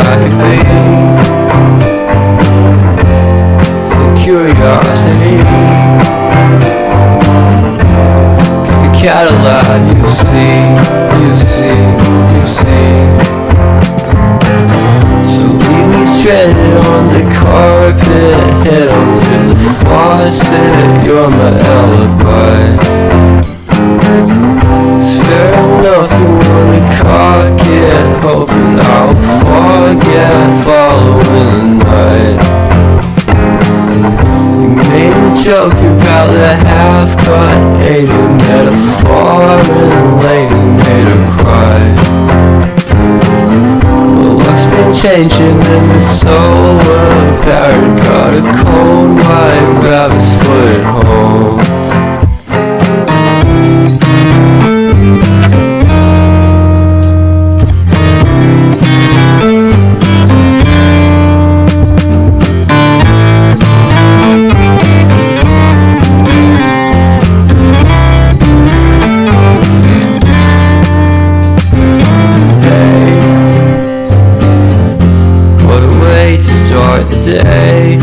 like a bee. The curiosity, kick a Cadillac, you see, you see, you see. So leave me stranded on the carpet, head under the faucet, you're my alibi. It's fair enough you wanna cock it, hoping I'll forget following the night. You made a joke about the half-cut, ate a metaphor and later made her cry. Well, luck's been changing and the solar parent got a cold white rabbit's foot home. Day,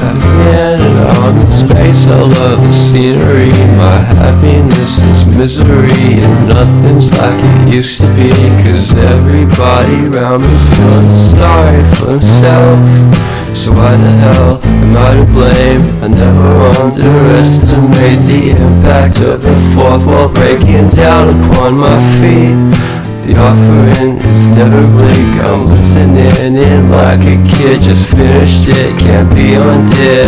I'm standing on the space, I love the scenery. My happiness is misery, and nothing's like it used to be. Cause everybody around me's feeling sorry for himself. So why the hell am I to blame? I never underestimate the impact of the fourth wall breaking down upon my feet. The offering is never bleak, I'm listening in like a kid. Just finished it, can't be undid.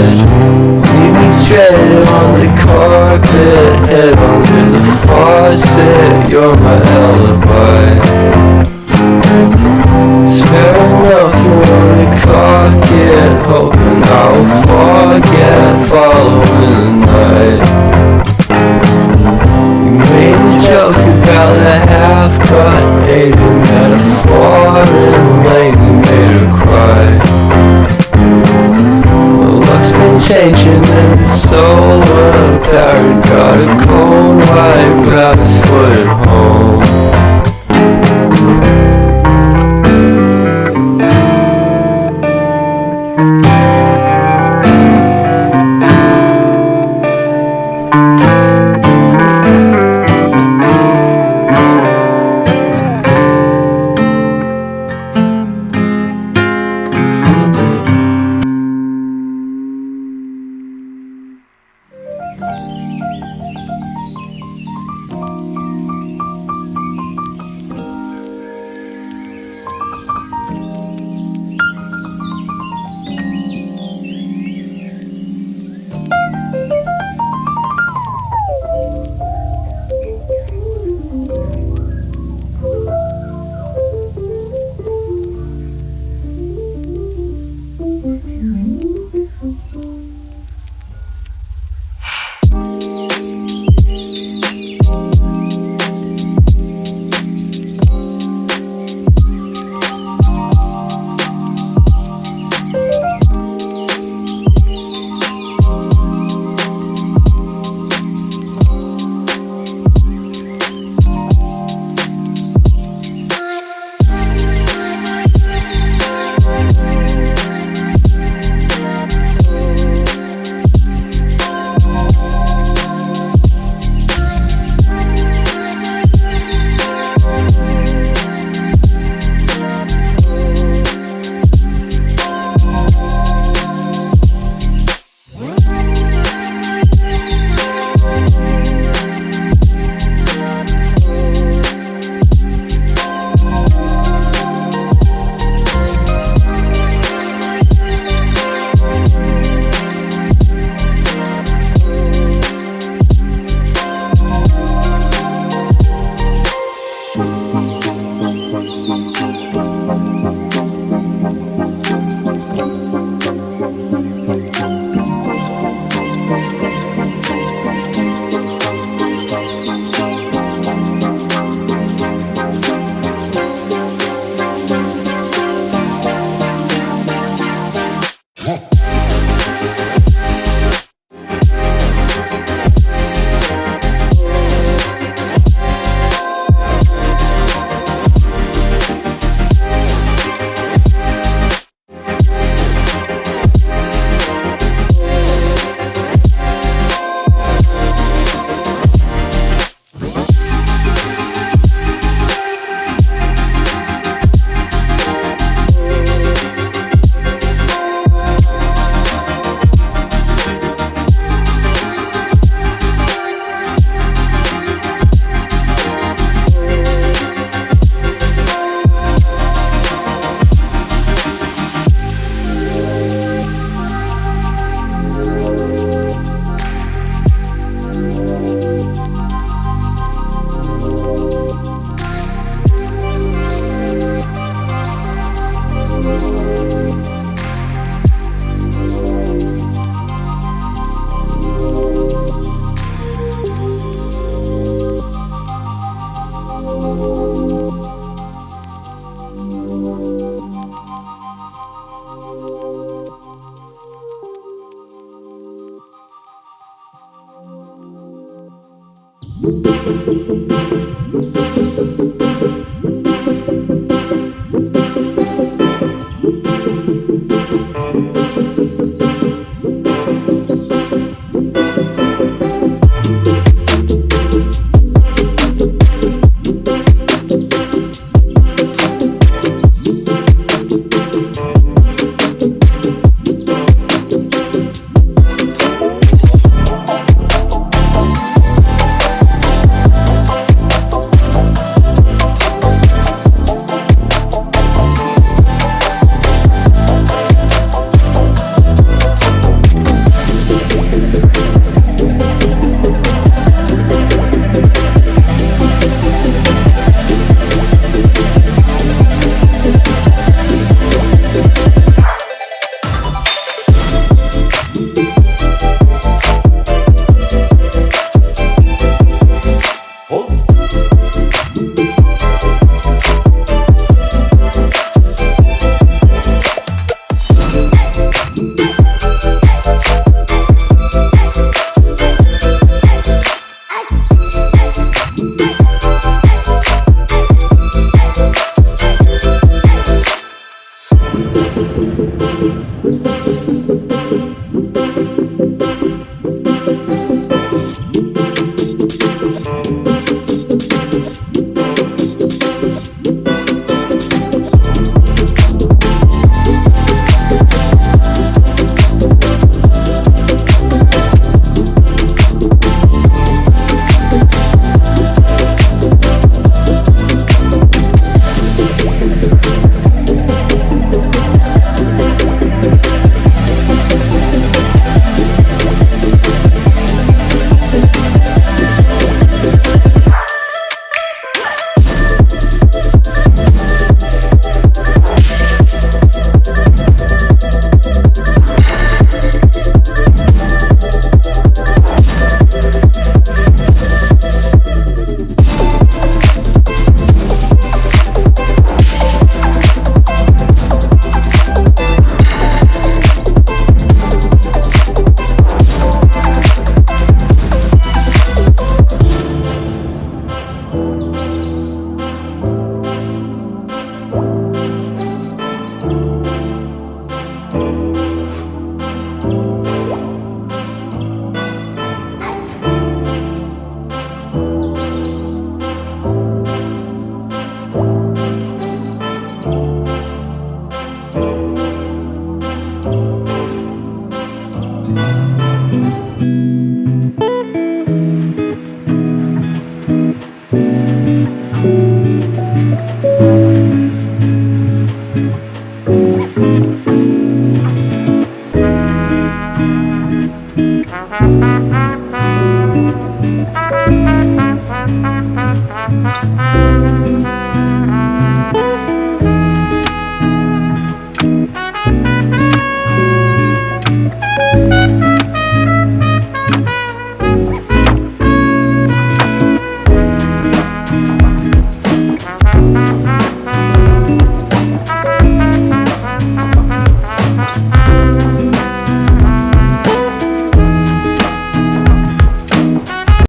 Leave me stranded on the carpet, head under the faucet, you're my alibi. It's fair enough you wanna cock it, hoping I'll forget following the night. You made a joke about the half-cut, ate a metaphor and later made her cry. Well, luck's been changing and the solar parent got a cold white rabbit's foot home.